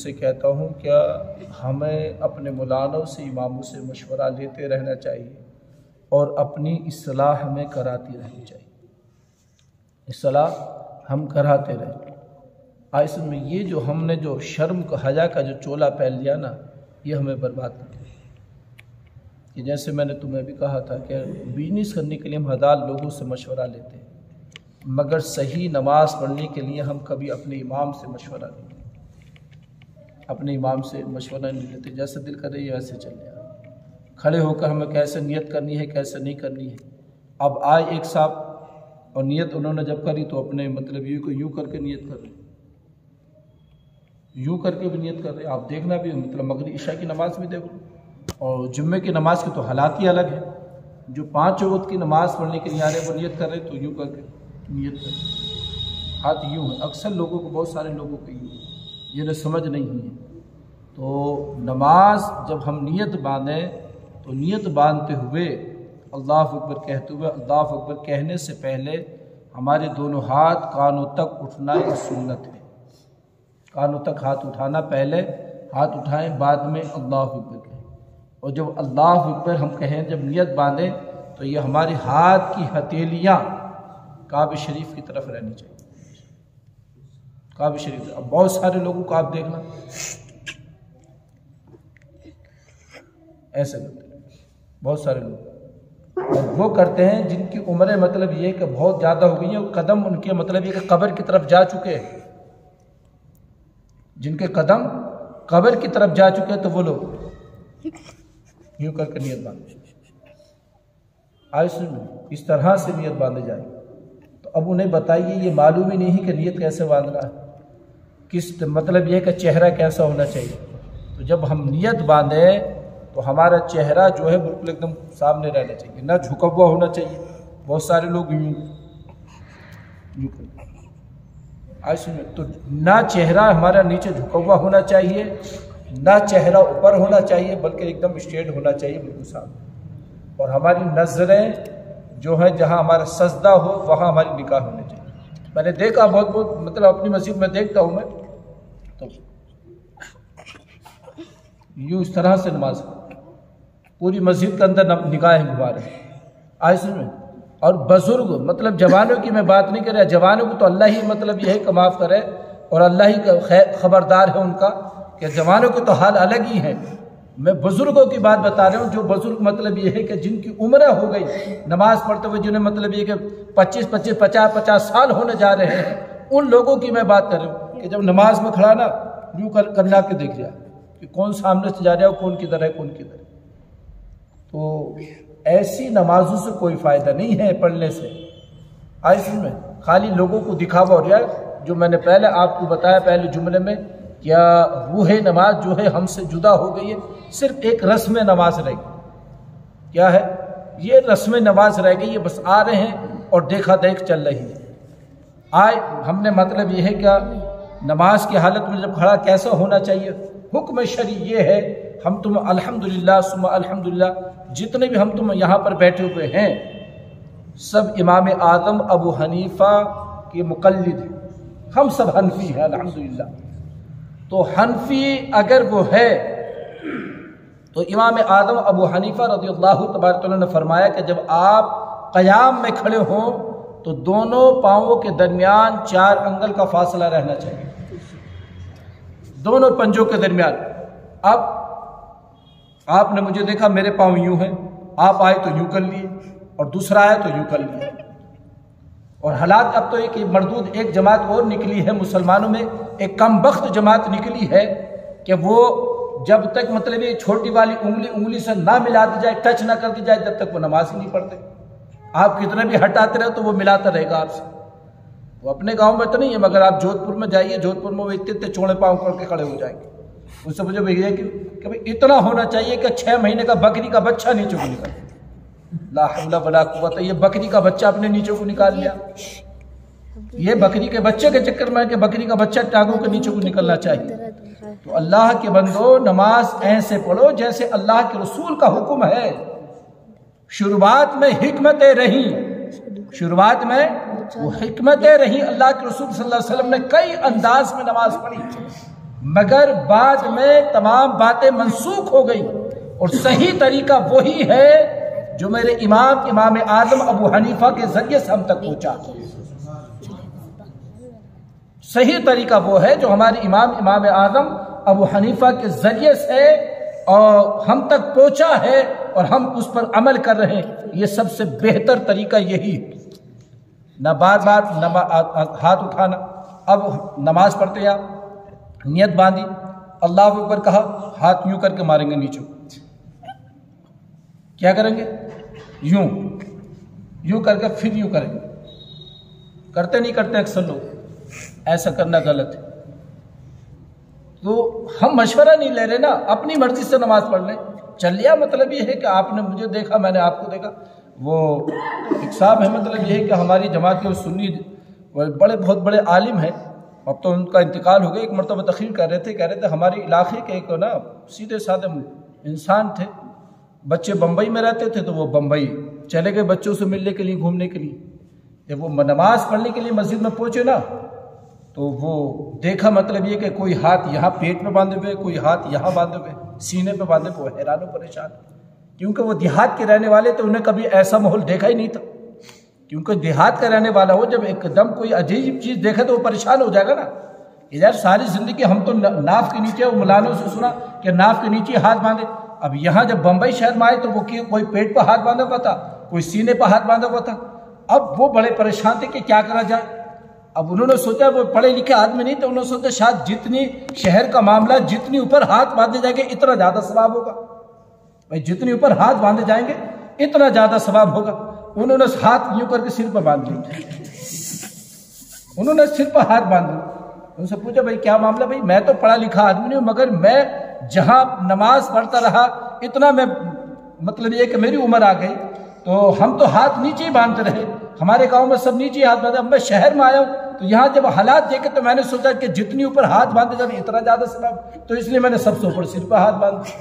سے کہتا ہوں کیا ہمیں اپنے مولانوں سے اماموں سے مشورہ لیتے رہنا چاہیے اور اپنی اصلاح ہمیں کراتی رہنی چاہیے، اصلاح ہم کراتے رہیں۔ اس میں یہ جو ہم نے جو شرم کا حیا کا جو چولا پہن لیا نا، یہ ہمیں برباد کر دیا۔ کہ جیسے میں نے تمہیں بھی کہا تھا کہ بزنس کرنے کے لیے ہم ہزار لوگوں سے مشورہ لیتے ہیں، مگر صحیح نماز پڑھنے کے لیے ہم کبھی اپنے امام سے مشورہ نہیں لیتے، اپنے امام سے مشورہ نہیں لیتے، جیسے دل کرے یہ ویسے چل جائے، کھڑے ہو کر ہمیں کیسے نیت کرنی ہے کیسے نہیں کرنی ہے۔ اب آئے ایک صاحب اور نیت انہوں نے جب کری تو اپنے مطلب یوں کر کے نیت کر رہے، یوں کر کے بھی نیت کر رہے۔ آپ دیکھنا بھی مطلب مغرب عشاء کی نماز بھی دیکھو، اور جمعے کی نماز کی تو حالات ہی الگ ہے۔ جو 5 وقت کی نماز پڑھنے کے لیے آ رہے وہ نیت کر رہے تو یوں کر کے نیت کر رہے، ہاتھ یوں ہے۔ اکثر لوگوں کو، بہت سارے لوگوں کو یوں ہے، جنہیں سمجھ نہیں ہے۔ تو نماز جب ہم نیت باندھیں تو نیت باندھتے ہوئے اللہ اکبر کہتے ہوئے، اللہ اکبر کہنے سے پہلے ہمارے دونوں ہاتھ کانوں تک اٹھنا یہ سنت ہے۔ کانوں تک ہاتھ اٹھانا، پہلے ہاتھ اٹھائیں بعد میں اللہ اکبر کہیں، اور جب اللہ اکبر ہم کہیں جب نیت باندھیں تو یہ ہمارے ہاتھ کی ہتھیلیاں کعبہ شریف کی طرف رہنی چاہیے۔ کعبہ شریف، اب بہت سارے لوگوں کو آپ دیکھنا ایسے کرتے ہیں، بہت سارے لوگ، اور وہ کرتے ہیں جن کی عمریں مطلب یہ کہ بہت زیادہ ہو گئی ہیں، قدم ان کے مطلب یہ کہ قبر کی طرف جا چکے ہیں، جن کے قدم قبر کی طرف جا چکے تو وہ لوگ یوں کر کے نیت باندھے، اس طرح سے نیت باندھے جائے۔ تو اب انہیں بتائیے، یہ معلوم ہی نہیں کہ نیت کیسے باندھنا ہے، کس مطلب یہ کہ چہرہ کیسا ہونا چاہیے۔ تو جب ہم نیت باندھیں تو ہمارا چہرہ جو ہے بالکل ایک دم سامنے رہنا چاہیے، نہ جھکا ہوا ہونا چاہیے۔ بہت سارے لوگ یوں تو نہ چہرہ ہمارا نیچے جھکا ہوا ہونا چاہیے، نہ چہرہ اوپر ہونا چاہیے، بلکہ ایک دم اسٹریٹ ہونا چاہیے، بالکل سامنے۔ اور ہماری نظریں جو ہیں جہاں ہمارا سجدہ ہو وہاں ہماری نگاہ ہونی چاہیے۔ میں نے دیکھا بہت مطلب اپنی مسجد میں دیکھتا ہوں میں تو یوں اس طرح سے نماز پوری مسجد کے اندر نگاہیں گھما رہے ہیں میں۔ اور بزرگ مطلب جوانوں کی میں بات نہیں کر رہا، جوانوں کو تو اللہ ہی مطلب یہ ہے کہ معاف کرے، اور اللہ ہی کا خبردار ہے ان کا کہ جوانوں کے تو حال الگ ہی ہیں۔ میں بزرگوں کی بات بتا رہا ہوں، جو بزرگ مطلب یہ ہے کہ جن کی عمریں ہو گئی نماز پڑھتے ہوئے، جنہیں مطلب یہ کہ 50 سال ہونے جا رہے ہیں، ان لوگوں کی میں بات کر رہا ہوں کہ جب نماز میں کھڑا نا یوں کرنا کے دیکھ جائے کہ کون سامنے سے جا رہا ہے، کون کدھر ہے، کون کدھر ہے۔ تو ایسی نمازوں سے کوئی فائدہ نہیں ہے پڑھنے سے۔ میں خالی لوگوں کو دکھاوا ہو رہا ہے، جو میں نے پہلے آپ کو بتایا پہلے جملے میں، کیا روح نماز جو ہے ہم سے جدا ہو گئی ہے، صرف ایک رسم نماز رہ گئی۔ کیا ہے یہ رسم نماز رہ گئی ہے، بس آ رہے ہیں اور دیکھا دیکھ چل رہی ہے۔ ہم نے مطلب یہ ہے کہ نماز کی حالت میں جب کھڑا کیسا ہونا چاہیے، حکم شرعی یہ ہے، ہم تم الحمدللہ ثم الحمدللہ جتنے بھی ہم تم یہاں پر بیٹھے ہوئے ہیں سب امام اعظم ابو حنیفہ کے مقلد ہیں، ہم سب حنفی ہیں الحمدللہ۔ تو حنفی اگر وہ ہے تو امام اعظم ابو حنیفہ رضی اللہ تبارک تعالیٰ نے فرمایا کہ جب آپ قیام میں کھڑے ہوں تو دونوں پاؤں کے درمیان 4 انگل کا فاصلہ رہنا چاہیے، دونوں پنجوں کے درمیان۔ اب آپ نے مجھے دیکھا میرے پاؤں یوں ہیں، آپ آئے تو یوں کر لیے، اور دوسرا آئے تو یوں کر لیے۔ اور حالات اب تو ایک مردود ایک جماعت اور نکلی ہے مسلمانوں میں، ایک کم بخت جماعت نکلی ہے کہ وہ جب تک مطلب یہ چھوٹی والی انگلی سے نہ ملا دی جائے، ٹچ نہ کر دی جائے، جب تک وہ نماز ہی نہیں پڑھتے۔ آپ کتنے بھی ہٹاتے رہے تو وہ ملاتا رہے گا آپ سے۔ وہ اپنے گاؤں میں تو نہیں ہے، مگر آپ جودھ پور میں جائیے، جودھ پور میں وہ اتنے چوڑے پاؤں کر کے کھڑے ہو جائیں گے۔ اس سے مجھے یہ کہ اتنا ہونا چاہیے کہ 6 مہینے کا بکری کا بچہ نیچے کو نکال، لا حول ولا قوت، یہ بکری کا بچہ اپنے نیچے کو نکال لیا۔ یہ بکری کے بچے کے چکر میں کہ بکری کا بچہ ٹانگوں کے نیچے کو نکلنا چاہیے۔ تو اللہ کے بندو نماز ایسے پڑھو جیسے اللہ کے رسول کا حکم ہے۔ شروعات میں حکمتیں رہیں، شروعات میں وہ حکمتیں رہیں، اللہ کے رسول صلی اللہ علیہ وسلم نے کئی انداز میں نماز پڑھی، مگر بعد میں تمام باتیں منسوخ ہو گئی، اور صحیح طریقہ وہی ہے جو میرے امام اعظم ابو حنیفہ کے ذریعے سے ہم تک پہنچا۔ صحیح طریقہ وہ ہے جو ہمارے امام اعظم ابو حنیفہ کے ذریعے سے اور ہم تک پہنچا ہے، اور ہم اس پر عمل کر رہے ہیں۔ یہ سب سے بہتر طریقہ یہی ہے، نہ بار بار ہاتھ اٹھانا۔ اب نماز پڑھتے یا نیت باندھی، اللہ اکبر کہا، ہاتھ یوں کر کے ماریں گے نیچے، کیا کریں گے؟ یوں کر کے پھر یوں کریں گے۔ کرتے نہیں کرتے اکثر لوگ، ایسا کرنا غلط ہے۔ تو ہم مشورہ نہیں لے رہے نا، اپنی مرضی سے نماز پڑھ لیں، چل لیا۔ مطلب یہ ہے کہ آپ نے مجھے دیکھا، میں نے آپ کو دیکھا۔ وہ ایک صاحب ہے، مطلب یہ ہے کہ ہماری جماعت کے سنی بہت بڑے عالم ہیں، اب تو ان کا انتقال ہو گیا۔ ایک مرتبہ تقریر کر رہے تھے ہمارے علاقے کے ایک نا سیدھے سادھے انسان تھے، بچے بمبئی میں رہتے تھے، تو وہ بمبئی چلے گئے بچوں سے ملنے کے لیے، گھومنے کے لیے۔ جب وہ نماز پڑھنے کے لیے مسجد میں پہنچے نا، تو وہ دیکھا مطلب یہ کہ کوئی ہاتھ یہاں پیٹ پہ باندھے ہوئے، کوئی ہاتھ یہاں باندھے ہوئے، سینے پہ باندھے ہوئے، حیران و پریشان، کیونکہ وہ دیہات کے رہنے والے تھے، انہیں کبھی ایسا ماحول دیکھا ہی نہیں تھا۔ کیونکہ دیہات کا رہنے والا ہو، جب ایک دم کوئی عجیب چیز دیکھے تو وہ پریشان ہو جائے گا نا۔ یار ساری زندگی ہم تو ناف کے نیچے، وہ ملانوں سے سنا کہ ناف کے نیچے ہاتھ باندھے۔ اب یہاں جب بمبئی شہر میں آئے تو وہ کوئی پیٹ پہ ہاتھ باندھا ہوا تھا، کوئی سینے پہ ہاتھ باندھا ہوا تھا۔ اب وہ بڑے پریشان تھے کہ کیا کرا جائے۔ اب انہوں نے سوچا، وہ پڑھے لکھے آدمی نہیں تھے، انہوں نے سوچا شاید جتنی شہر کا معاملہ، جتنی اوپر ہاتھ باندھے جائیں گے اتنا زیادہ ثواب ہوگا۔ بھائی جتنی اوپر ہاتھ باندھے جائیں گے اتنا زیادہ ثواب ہوگا۔ انہوں نے ہاتھ یوں کر کے سر پہ باندھ لیا، انہوں نے سر پہ ہاتھ باندھ لیا۔ ان سے پوچھا بھائی کیا معاملہ؟ بھائی میں تو پڑھا لکھا آدمی نہیں ہوں، مگر میں جہاں نماز پڑھتا رہا اتنا میں مطلب یہ کہ میری عمر آ گئی، تو ہم تو ہاتھ نیچے ہی باندھتے رہے، ہمارے گاؤں میں سب نیچے ہی ہاتھ باندھے۔ اب میں شہر میں آیا ہوں تو یہاں جب حالات دیکھے تو میں نے سوچا کہ جتنی اوپر ہاتھ باندھے جائیں اتنا زیادہ ثواب، تو اس لیے میں نے سب سے اوپر سر پہ ہاتھ باندھا۔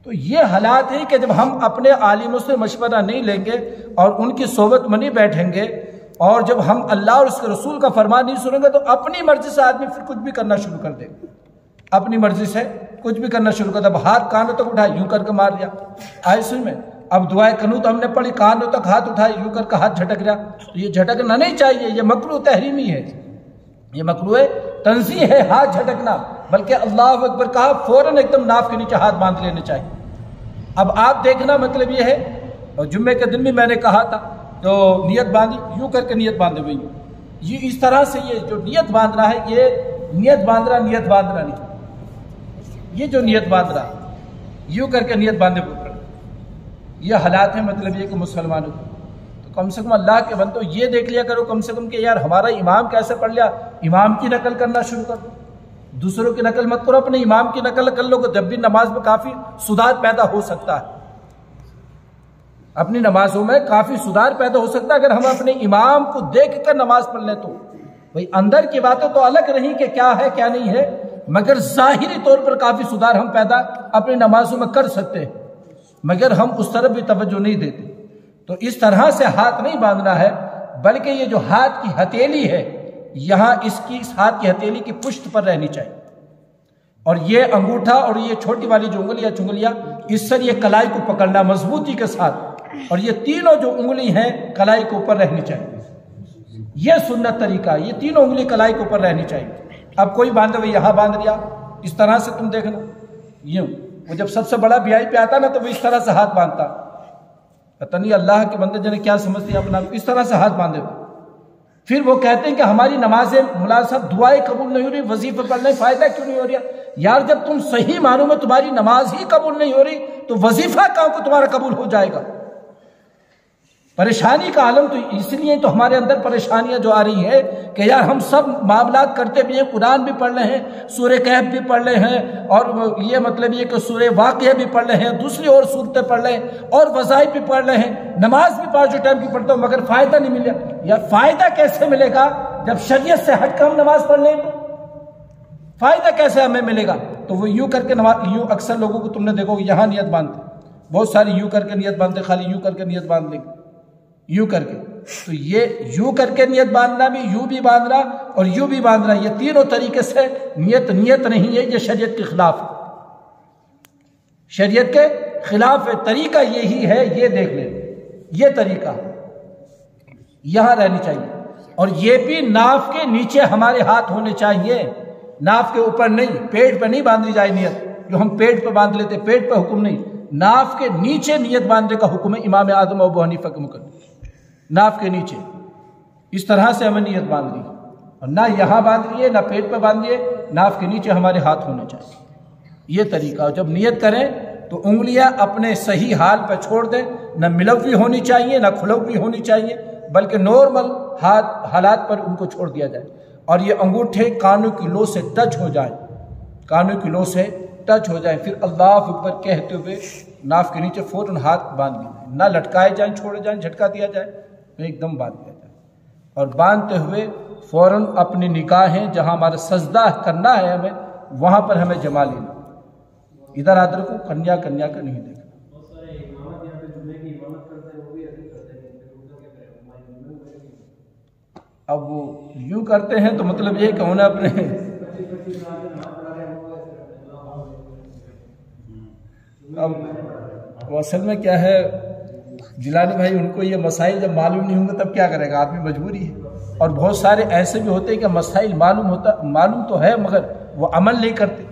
تو یہ حالات ہے کہ جب ہم اپنے عالموں سے مشورہ نہیں لیں گے اور ان کی صحبت میں نہیں بیٹھیں گے، اور جب ہم اللہ اور اس کے رسول کا فرمان نہیں سنیں گے، تو اپنی مرضی سے آدمی پھر کچھ بھی کرنا شروع کر دے گا، اپنی مرضی سے کچھ بھی کرنا شروع کر دے۔ اب ہاتھ کانوں تک اٹھائے، یوں کر کے مار دیا، آئے سن میں۔ اب دعائے قنوت ہم نے پڑھی، کانوں تک ہاتھ اٹھائے، یوں کر کے ہاتھ جھٹک گیا، تو یہ جھٹکنا نہیں چاہیے، یہ مکروہ تحریمی ہے، یہ مکروہ تنزیہ ہے ہاتھ جھٹکنا، بلکہ اللہ اکبر کہا فوراً ایک دم ناف کے نیچے ہاتھ باندھ لینے چاہیے۔ اب آپ دیکھنا مطلب یہ ہے، اور جمعے کے دن بھی میں نے کہا تھا، تو نیت باندھی، یوں کر کے نیت باندھے ہوئی، یہ اس طرح سے یہ جو نیت باندھنا ہے، یہ نیت باندھنا نہیں، یہ جو نیت باندھنا یوں کر کے نیت باندھے ہوئے، یہ حالات ہیں مطلب یہ کہ مسلمانوں کو۔ تو کم سے کم اللہ کے بندو یہ دیکھ لیا کرو کم سے کم کہ یار ہمارا امام کیسے پڑھ لیا، امام کی نقل کرنا شروع کر دو، دوسروں کی نقل مت کرو، اپنے امام کی نقل کر لو، جب بھی نماز میں کافی سدھار پیدا ہو سکتا ہے، اپنی نمازوں میں کافی سدھار پیدا ہو سکتا ہے اگر ہم اپنے امام کو دیکھ کر نماز پڑھ لیں تو۔ بھئی اندر کی باتیں تو الگ رہیں کہ کیا ہے کیا نہیں ہے، مگر ظاہری طور پر کافی سدھار ہم پیدا اپنی نمازوں میں کر سکتے ہیں، مگر ہم اس طرف بھی توجہ نہیں دیتے۔ تو اس طرح سے ہاتھ نہیں باندھنا ہے، بلکہ یہ جو ہاتھ کی ہتھیلی ہے، یہاں اس ہاتھ کی ہتھیلی کی پشت پر رہنی چاہیے، اور یہ انگوٹھا اور یہ چھوٹی والی جو انگلیاں چنگلیاں، اس سے یہ کلائی کو پکڑنا مضبوطی کے ساتھ، اور یہ تینوں جو انگلی ہیں کلائی کے اوپر رہنی چاہیے، یہ سنت طریقہ، یہ تینوں انگلی کلائی کے اوپر رہنی چاہیے۔ اب کوئی باندھے ہوئے یہاں باندھ لیا، اس طرح سے تم دیکھنا، یوں وہ جب سب سے بڑا بیائی پہ آتا نا تو وہ اس طرح سے ہاتھ باندھتا، پتہ نہیں اللہ کے بندے جنہیں کیا سمجھتے ہیں اپنا، اس طرح سے ہاتھ باندھے ہوئے۔ پھر وہ کہتے ہیں کہ ہماری نمازیں ملا صاحب دعائیں قبول نہیں ہو رہی، وظیفے پڑھنے فائدہ کیوں نہیں ہو رہا؟ یار جب تم صحیح معنوں میں تمہاری نماز ہی قبول نہیں ہو رہی تو وظیفہ کہاں کو تمہارا قبول ہو جائے گا؟ پریشانی کا عالم تو اس لیے تو ہمارے اندر پریشانیاں جو آ رہی ہیں کہ یار ہم سب معاملات کرتے بھی ہیں، قرآن بھی پڑھ رہے ہیں، سورہ کہف بھی پڑھ رہے ہیں، اور یہ مطلب یہ کہ سورہ واقعہ بھی پڑھ رہے ہیں، دوسری اور صورتیں پڑھ رہے ہیں، اور وظائف بھی پڑھ رہے ہیں، نماز بھی 5 ٹائم کی پڑھتا ہوں، مگر فائدہ نہیں ملے۔ یار فائدہ کیسے ملے گا جب شریعت سے ہٹ کر ہم نماز پڑھ لیں؟ تو فائدہ کیسے ہمیں ملے گا؟ تو وہ یوں کر کے نماز، یوں اکثر لوگوں کو تم نے دیکھو یہاں نیت باندھتے، بہت ساری یوں کر کے نیت باندھتے، خالی یوں کر کے نیت باندھ لیں گے، یوں کر کے۔ تو یہ یوں کر کے نیت باندھنا بھی، یوں بھی باندھنا، اور یوں بھی باندھنا، یہ تینوں طریقے سے نیت نہیں ہے، یہ شریعت کے خلاف ہے، شریعت کے خلاف ہے۔ طریقہ یہی ہے، یہ دیکھ لیں، یہ طریقہ یہاں رہنی چاہیے، اور یہ بھی ناف کے نیچے ہمارے ہاتھ ہونے چاہیے، ناف کے اوپر نہیں، پیٹ پہ نہیں باندھی جائے نیت، جو ہم پیٹ پہ باندھ لیتے، پیٹ پہ حکم نہیں، ناف کے نیچے نیت باندھنے کا حکم ہے امام اعظم ابو حنیفہ کے مقدس، ناف کے نیچے اس طرح سے ہمیں نیت باندھنی، اور نہ یہاں باندھیے نہ پیٹ پہ باندھیے، ناف کے نیچے ہمارے ہاتھ ہونے چاہیے، یہ طریقہ۔ جب نیت کریں تو انگلیاں اپنے صحیح حال پہ چھوڑ دیں، نہ ملوی ہونی چاہیے نہ کھلوی ہونی چاہیے، بلکہ نارمل حالات پر ان کو چھوڑ دیا جائے، اور یہ انگوٹھے کانوں کی لو سے ٹچ ہو جائیں، کانوں کی لو سے ٹچ ہو جائیں، پھر اللہ اکبر کہتے ہوئے ناف کے نیچے فوراً ہاتھ باندھ لیے، نہ لٹکائے جائیں، چھوڑے جائیں، جھٹکا دیا جائے، ایک دم باندھ دیا جائے، اور باندھتے ہوئے فوراً اپنی نگاہیں جہاں ہمارا سجدہ کرنا ہے ہمیں، وہاں پر ہمیں جما لینا، ادھر ادھر کو کنیا کا نہیں دیکھنا۔ اب وہ یوں کرتے ہیں تو مطلب یہ کہ انہیں اپنے اب اصل میں کیا ہے جیلانی بھائی، ان کو یہ مسائل جب معلوم نہیں ہوں گے تب کیا کرے گا آدمی، مجبوری ہے، اور بہت سارے ایسے بھی ہوتے ہیں کہ مسائل معلوم تو ہے مگر وہ عمل نہیں کرتے،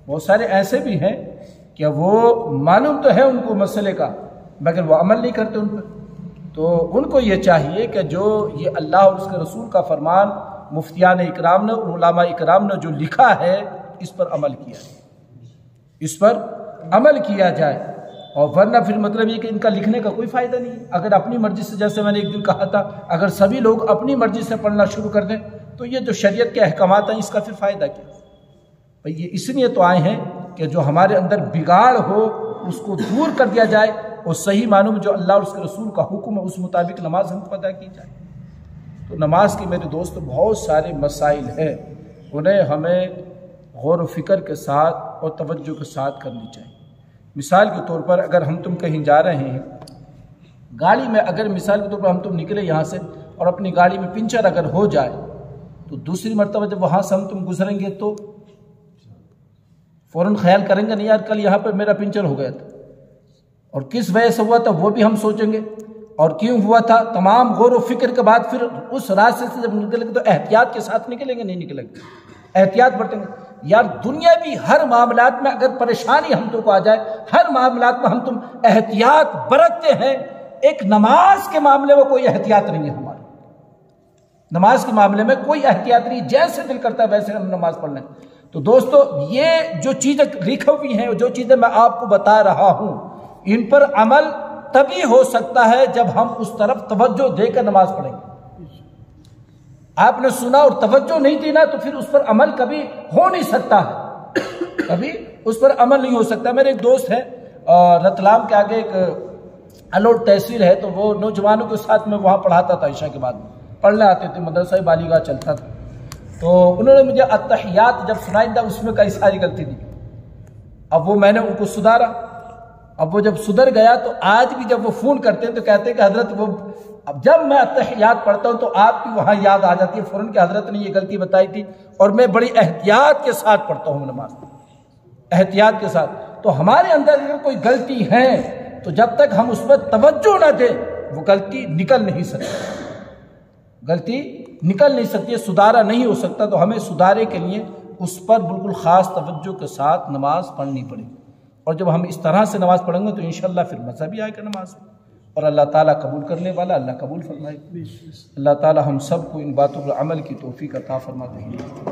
بہت سارے ایسے بھی ہیں کہ وہ معلوم تو ہے ان کو مسئلے کا مگر وہ عمل نہیں کرتے ان پر، تو ان کو یہ چاہیے کہ جو یہ اللہ اور اس کے رسول کا فرمان مفتیان اکرام نے اور علماء اکرام نے جو لکھا ہے اس پر عمل کیا جائے، اس پر عمل کیا جائے، اور ورنہ پھر مطلب یہ کہ ان کا لکھنے کا کوئی فائدہ نہیں ہے۔ اگر اپنی مرضی سے، جیسے میں نے ایک دن کہا تھا، اگر سبھی لوگ اپنی مرضی سے پڑھنا شروع کر دیں تو یہ جو شریعت کے احکامات ہیں اس کا پھر فائدہ کیا؟ بھئی یہ اس لیے تو آئے ہیں کہ جو ہمارے اندر بگاڑ ہو اس کو دور کر دیا جائے، اور صحیح معنوں میں جو اللہ اور اس کے رسول کا حکم ہے اس مطابق نماز ہم کو ادا کی جائے۔ تو نماز کے میرے دوست بہت سارے مسائل ہیں، انہیں ہمیں غور و فکر کے ساتھ اور توجہ کے ساتھ کرنی چاہیے۔ مثال کے طور پر اگر ہم تم کہیں جا رہے ہیں گاڑی میں، اگر مثال کے طور پر ہم تم نکلے یہاں سے اور اپنی گاڑی میں پنچر اگر ہو جائے تو دوسری مرتبہ جب وہاں سے ہم تم گزریں گے تو فوراً خیال کریں گے نہیں یار کل یہاں پر میرا پنچر ہو گیا تھا اور کس وجہ سے ہوا تھا وہ بھی ہم سوچیں گے، اور کیوں ہوا تھا، تمام غور و فکر کے بعد پھر اس راستے سے جب نکلیں گے تو احتیاط کے ساتھ نکلیں گے، نہیں نکلیں گے، احتیاط برتیں گے۔ یار دنیا بھی ہر معاملات میں اگر پریشانی ہم تو کو آ جائے، ہر معاملات میں ہم تم احتیاط برتتے ہیں، ایک نماز کے معاملے میں کوئی احتیاط نہیں ہے ہماری، نماز کے معاملے میں کوئی احتیاط نہیں، جیسے دل کرتا ہے ویسے ہم نماز پڑھ لیں۔ تو دوستو یہ جو چیزیں لکھی ہوئی ہیں، جو چیزیں میں آپ کو بتا رہا ہوں، ان پر عمل تبھی ہو سکتا ہے جب ہم اس طرف توجہ دے کر نماز پڑھیں گے۔ آپ نے سنا اور توجہ نہیں دی نا تو پھر اس پر عمل کبھی ہو نہیں سکتا ہے، کبھی اس پر عمل نہیں ہو سکتا۔ میرے ایک دوست ہے رتلام کے آگے ایک الوٹ تحصیل ہے، تو وہ نوجوانوں کے ساتھ میں وہاں پڑھاتا تھا، عشاء کے بعد پڑھنے آتے تھے، مدرسہ بالیگاہ چلتا تھا، تو انہوں نے مجھے التحیات جب سنائی تھا اس میں کئی ساری غلطی دی، اب وہ میں نے ان کو سدھارا، اب وہ جب سدھر گیا تو آج بھی جب وہ فون کرتے ہیں تو کہتے ہیں کہ حضرت وہ اب جب میں التحیات پڑھتا ہوں تو آپ کی وہاں یاد آ جاتی ہے فوراً کہ حضرت نے یہ غلطی بتائی تھی، اور میں بڑی احتیاط کے ساتھ پڑھتا ہوں نماز، احتیاط کے ساتھ۔ تو ہمارے اندر اگر کوئی غلطی ہے تو جب تک ہم اس پر توجہ نہ دیں وہ غلطی نکل نہیں سکتی، غلطی نکل نہیں سکتی، سدھارا نہیں ہو سکتا، تو ہمیں سدھارے کے لیے اس پر بالکل خاص توجہ کے ساتھ نماز پڑھنی پڑے گی، اور جب ہم اس طرح سے نماز پڑھیں گے تو انشاءاللہ پھر مزہ بھی آئے گا نماز میں، اور اللہ تعالیٰ قبول کرنے والا اللہ قبول فرمائے۔ اللہ تعالیٰ ہم سب کو ان باتوں پر عمل کی توفیق عطا فرماتے ہیں۔